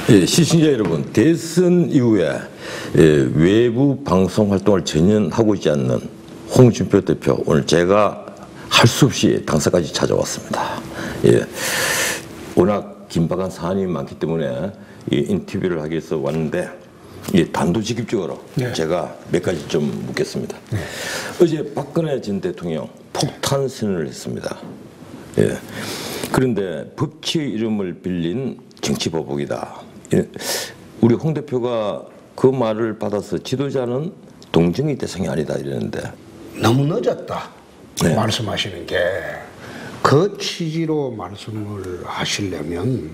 예, 시청자 여러분, 대선 이후에 외부 방송 활동을 전혀 하고 있지 않는 홍준표 대표, 오늘 제가 할 수 없이 당사까지 찾아왔습니다. 예, 워낙 긴박한 사안이 많기 때문에 이 인터뷰를 하기 위해서 왔는데, 단도직입적으로 제가 몇 가지 좀 묻겠습니다. 어제 박근혜 전 대통령 폭탄 선언을 했습니다. 예, 그런데 법치의 이름을 빌린 정치보복이다. 우리 홍 대표가 그 말을 받아서 지도자는 동정의 대상이 아니다 이러는데 너무 늦었다 말씀하시는 게, 그 취지로 말씀을 하시려면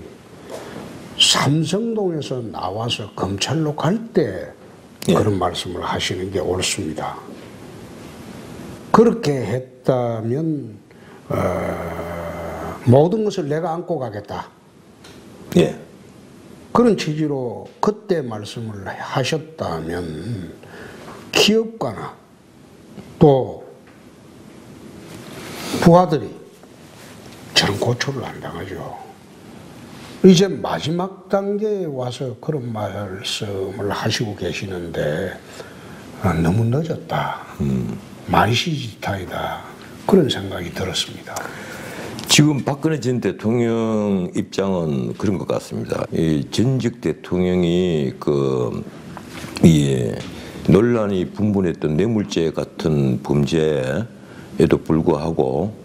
삼성동에서 나와서 검찰로 갈 때 그런 말씀을 하시는 게 옳습니다. 그렇게 했다면 모든 것을 내가 안고 가겠다. 예. 그런 취지로 그때 말씀을 하셨다면 기업가나 또 부하들이 저런 고초를 안 당하죠. 이제 마지막 단계에 와서 그런 말씀을 하시고 계시는데 너무 늦었다. 만시지탄이다. 그런 생각이 들었습니다. 지금 박근혜 전 대통령 입장은 그런 것 같습니다. 이 전직 대통령이 논란이 분분했던 뇌물죄 같은 범죄에도 불구하고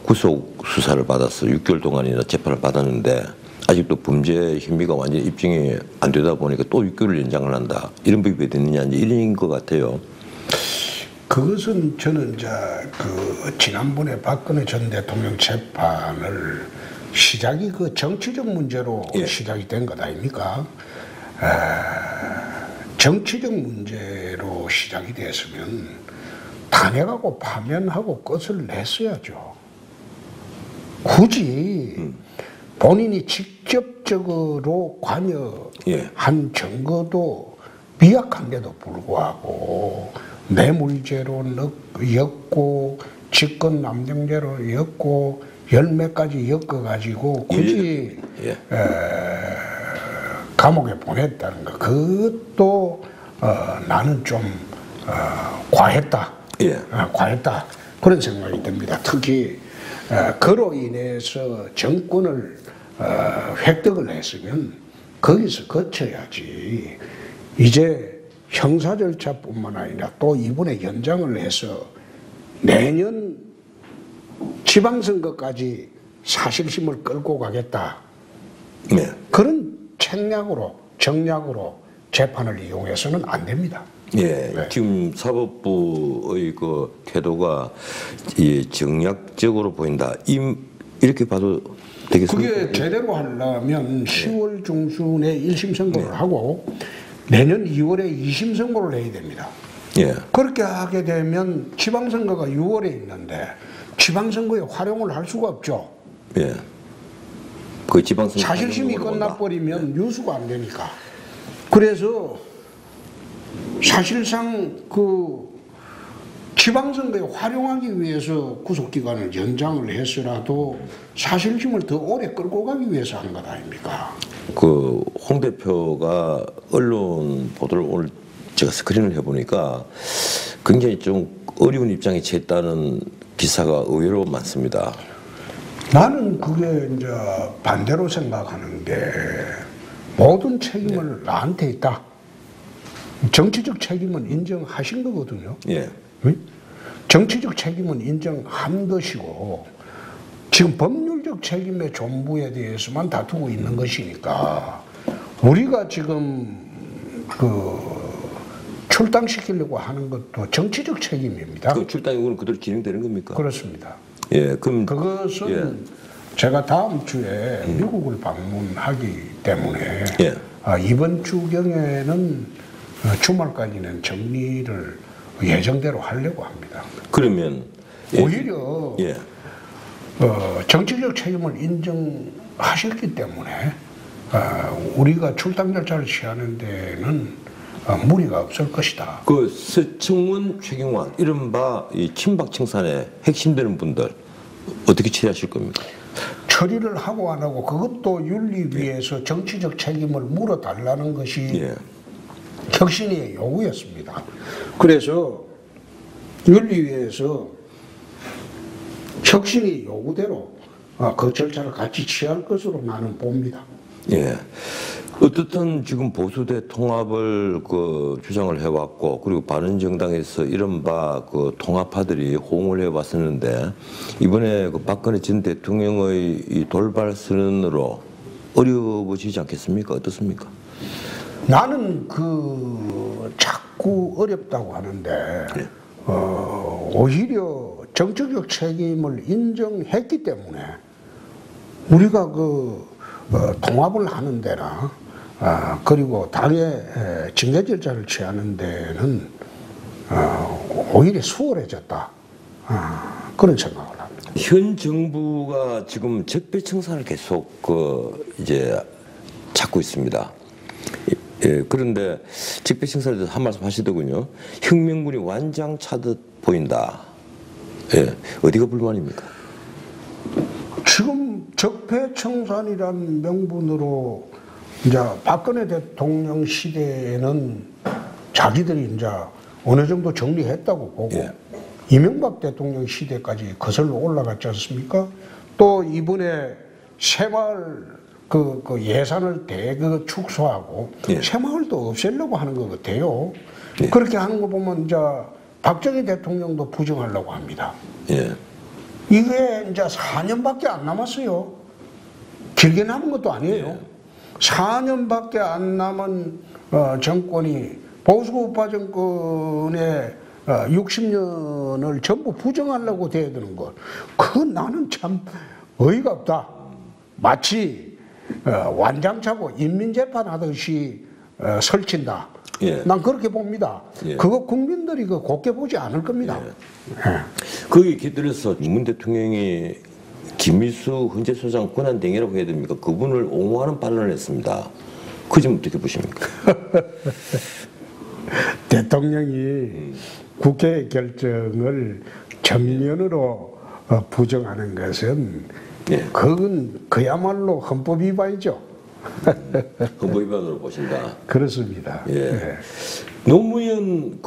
구속 수사를 받아서 6개월 동안이나 재판을 받았는데 아직도 범죄 혐의가 완전히 입증이 안 되다 보니까 또 6개월 연장을 한다. 이런 법이 됐느냐 이런 것 같아요. 그것은 저는 이제 지난번에 박근혜 전 대통령 재판을 시작이 정치적 문제로 시작이 된 것 아닙니까? 정치적 문제로 시작이 됐으면 탄핵하고 파면하고 끝을 냈어야죠. 굳이 본인이 직접적으로 관여한 증거도 미약한데도 불구하고 뇌물죄로 엮고 직권남용죄로 엮고 열몇 가지 엮어가지고 굳이 감옥에 보냈다는 거, 그것도 나는 좀 과했다. 과했다. 그런 생각이 듭니다. 특히 그로 인해서 정권을 획득을 했으면 거기서 거쳐야지. 이제 형사 절차뿐만 아니라 또 이번에 연장을 해서 내년 지방선거까지 사실심을 끌고 가겠다. 그런 정략으로 재판을 이용해서는 안 됩니다. 지금 사법부의 그 태도가 정략적으로 보인다. 이렇게 봐도 되겠습니까? 그게 제대로 하려면 10월 중순에 1심 선고를 하고 내년 2월에 2심 선고를 해야 됩니다. 그렇게 하게 되면 지방선거가 6월에 있는데 지방선거에 활용을 할 수가 없죠. 그 지방선거 사실심이 끝나버리면 유수가 안 되니까. 그래서 사실상 지방선거에 활용하기 위해서 구속기간을 연장을 해서라도 사실심을 더 오래 끌고 가기 위해서 하는 것 아닙니까? 홍 대표가 언론 보도를 오늘 제가 스크린을 해보니까 굉장히 좀 어려운 입장에 처했다는 기사가 의외로 많습니다. 나는 그게 이제 반대로 생각하는 게, 모든 책임을 나한테 있다. 정치적 책임은 인정하신 거거든요. 정치적 책임은 인정한 것이고 지금 법률적 책임의 존부에 대해서만 다투고 있는 것이니까, 우리가 지금 출당시키려고 하는 것도 정치적 책임입니다. 그 출당이 그대로 진행되는 겁니까? 그렇습니다. 그럼 그것은 제가 다음 주에 미국을 방문하기 때문에 이번 주경에는 주말까지는 정리를 예정대로 하려고 합니다. 그러면 오히려 정치적 책임을 인정하셨기 때문에 우리가 출당 절차를 취하는 데는 무리가 없을 것이다. 서청원, 최경환 이른바 이 친박 청산에 핵심되는 분들 어떻게 처리하실 겁니까? 처리를 하고 안 하고 그것도 윤리위에서 정치적 책임을 물어달라는 것이 혁신위의 요구였습니다. 그래서 윤리위에서 혁신위 요구대로 그 절차를 같이 취할 것으로 나는 봅니다. 예. 어떻든 지금 보수대 통합을 주장을 해왔고, 그리고 바른정당에서 이른바 통합파들이 호응을 해왔었는데, 이번에 박근혜 전 대통령의 이 돌발 선언으로 어려워지지 않겠습니까? 어떻습니까? 나는 자꾸 어렵다고 하는데, 오히려 정치적 책임을 인정했기 때문에 우리가 통합을 하는 데나 그리고 당의 징계 절차를 취하는 데는 오히려 수월해졌다. 그런 생각을 합니다. 현 정부가 지금 적폐청산을 계속 이제 찾고 있습니다. 예, 그런데 적폐청산에 대해서 한 말씀 하시더군요. 혁명군이 완장 차듯 보인다. 예, 어디가 불만입니까? 지금 적폐청산이라는 명분으로 이제 박근혜 대통령 시대에는 자기들이 이제 어느 정도 정리했다고 보고 이명박 대통령 시대까지 거슬러 올라갔지 않습니까? 또 이번에 새마을 예산을 대거 축소하고 새마을도 없애려고 하는 것 같아요. 그렇게 하는 거 보면 이제 박정희 대통령도 부정하려고 합니다. 이게 이제 4년밖에 안 남았어요. 길게 남은 것도 아니에요. 4년밖에 안 남은 정권이 보수우파 정권의 60년을 전부 부정하려고 대드는 것. 그건 나는 참 어이가 없다. 마치 완장차고 인민재판 하듯이 설친다. 난 그렇게 봅니다. 그거 국민들이 곱게 보지 않을 겁니다. 거기에 깃들여서 문 대통령이 김일수 헌재소장 권한대행이라고 해야 됩니까? 그분을 옹호하는 발언을 했습니다. 그 점 어떻게 보십니까? 대통령이 국회의 결정을 정면으로 부정하는 것은 그건 그야말로 헌법 위반이죠. 헌법 위반으로 보신다. 그렇습니다. 노무현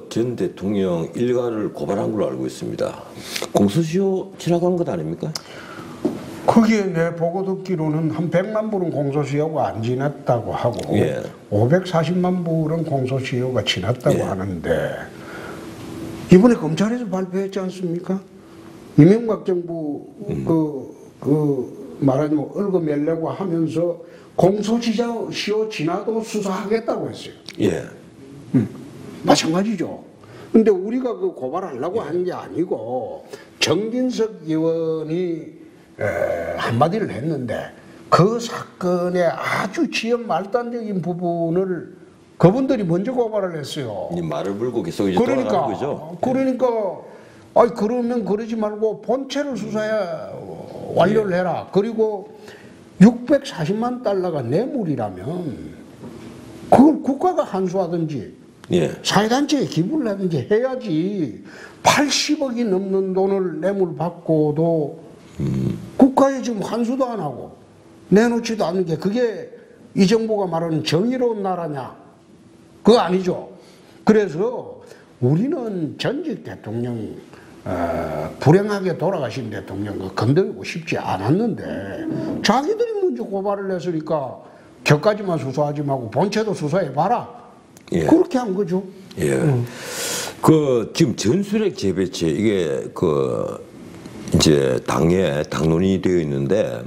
전 대통령 일가를 고발한 걸로 알고 있습니다. 공소시효 지나간 것 아닙니까? 거기에 내 보고 듣기로는 한 100만 불은 공소시효가 안 지났다고 하고 540만 불은 공소시효가 지났다고 하는데 이번에 검찰에서 발표했지 않습니까? 이명박 정부 말하자면 얽어매려고 하면서 공소시효 지나도 수사하겠다고 했어요. 마찬가지죠. 근데 우리가 고발하려고 하는 게 아니고 정진석 의원이 한마디를 했는데 그 사건의 아주 지연 말단적인 부분을 그분들이 먼저 고발을 했어요. 말을 물고 계속 이제 돌아가는 거죠. 그러면 그러지 말고 본체를 수사해 완료를 해라. 그리고 640만 달러가 뇌물이라면 그걸 국가가 환수하든지 사회단체에 기부를 하든지 해야지. 80억이 넘는 돈을 뇌물 받고도 국가에 지금 환수도 안 하고 내놓지도 않는 게 그게 이 정부가 말하는 정의로운 나라냐? 그거 아니죠. 그래서 우리는 전직 대통령 불행하게 돌아가신 대통령 건드리고 싶지 않았는데 자기들이 먼저 고발을 했으니까 격까지만 수사하지 말고 본체도 수사해봐라. 그렇게 한 거죠. 지금 전술핵 재배치 이게 이제 당에 당론이 되어 있는데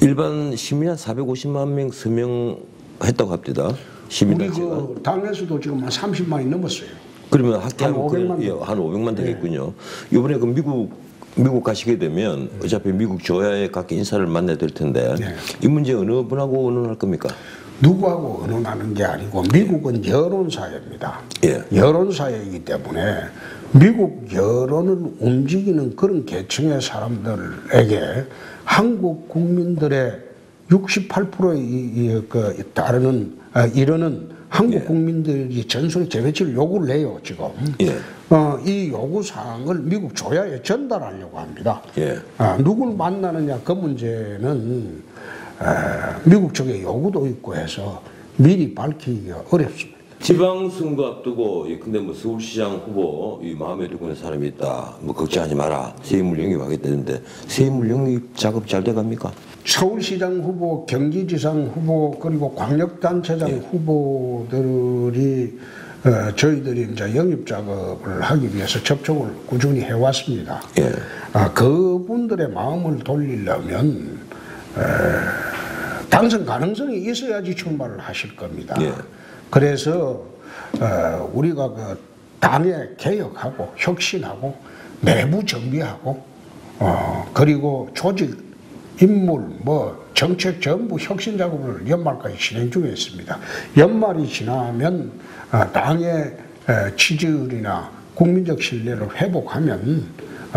일반 시민 한 450만 명 서명했다고 합니다. 시민단체가. 우리 당에서도 지금 한 30만이 넘었어요. 그러면 합계하면 한 500만 되겠군요. 이번에 미국 가시게 되면 어차피 미국 조야에 각기 인사를 만나야 될 텐데 이 문제 어느 분하고 의논할 겁니까? 누구하고 의논하는 게 아니고 미국은 여론사회입니다. 여론사회이기 때문에 미국 여론을 움직이는 그런 계층의 사람들에게 한국 국민들의 68%에 이르는 한국 국민들이 전술의 재배치를 요구를 해요, 지금. 이 요구사항을 미국 조야에 전달하려고 합니다. 누굴 만나느냐, 그 문제는 미국 쪽에 요구도 있고 해서 미리 밝히기가 어렵습니다. 지방선거 앞두고, 근데 뭐 서울시장 후보 마음에 들고 있는 사람이 있다, 뭐 걱정하지 마라, 세입물 영입하겠다는데 세입물 영입 작업 잘 돼갑니까? 서울시장 후보, 경기지사장 후보, 그리고 광역단체장 후보들이 저희들이 이제 영입 작업을 하기 위해서 접촉을 꾸준히 해왔습니다. 그분들의 마음을 돌리려면 당선 가능성이 있어야지 출마를 하실 겁니다. 그래서 우리가 그 당의 개혁하고 혁신하고 내부 정비하고 그리고 조직 인물, 뭐 정책 전부 혁신 작업을 연말까지 진행 중에 있습니다. 연말이 지나면 당의 지지율이나 국민적 신뢰를 회복하면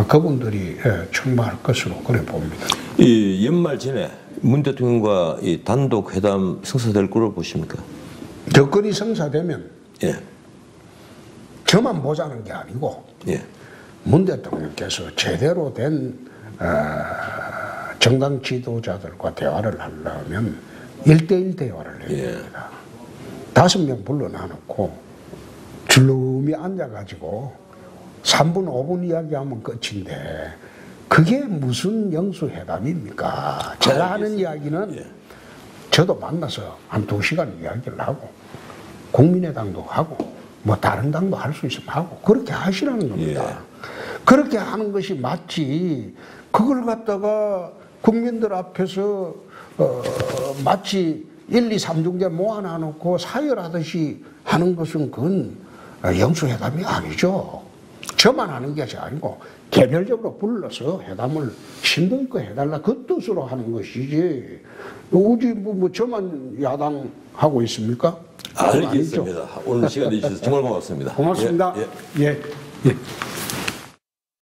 그분들이 출마할 것으로 그래 봅니다. 이 연말 전에 문 대통령과 이 단독 회담 성사될 거로 보십니까? 덕거리 성사되면 저만 보자는 게 아니고 문 대통령께서 제대로 된 정당 지도자들과 대화를 하려면 1대1 대화를 해야 됩니다. 5명 불러놔놓고 줄름이 앉아가지고 3분 5분 이야기하면 끝인데 그게 무슨 영수회담입니까? 제가 하는 이야기는 저도 만나서 한 2시간 이야기를 하고 국민의당도 하고 뭐 다른 당도 할 수 있으면 하고 그렇게 하시라는 겁니다. 그렇게 하는 것이 맞지, 그걸 갖다가 국민들 앞에서 마치 1, 2, 3중대 모아놔놓고 사열하듯이 하는 것은 그건 영수회담이 아니죠. 저만 하는 것이 아니고 개별적으로 불러서 회담을 심도 있고 해달라, 그 뜻으로 하는 것이지 우리 뭐 저만 야당하고 있습니까? 알겠습니다. 오늘 시간 내주셔서 정말 고맙습니다. 고맙습니다. 예.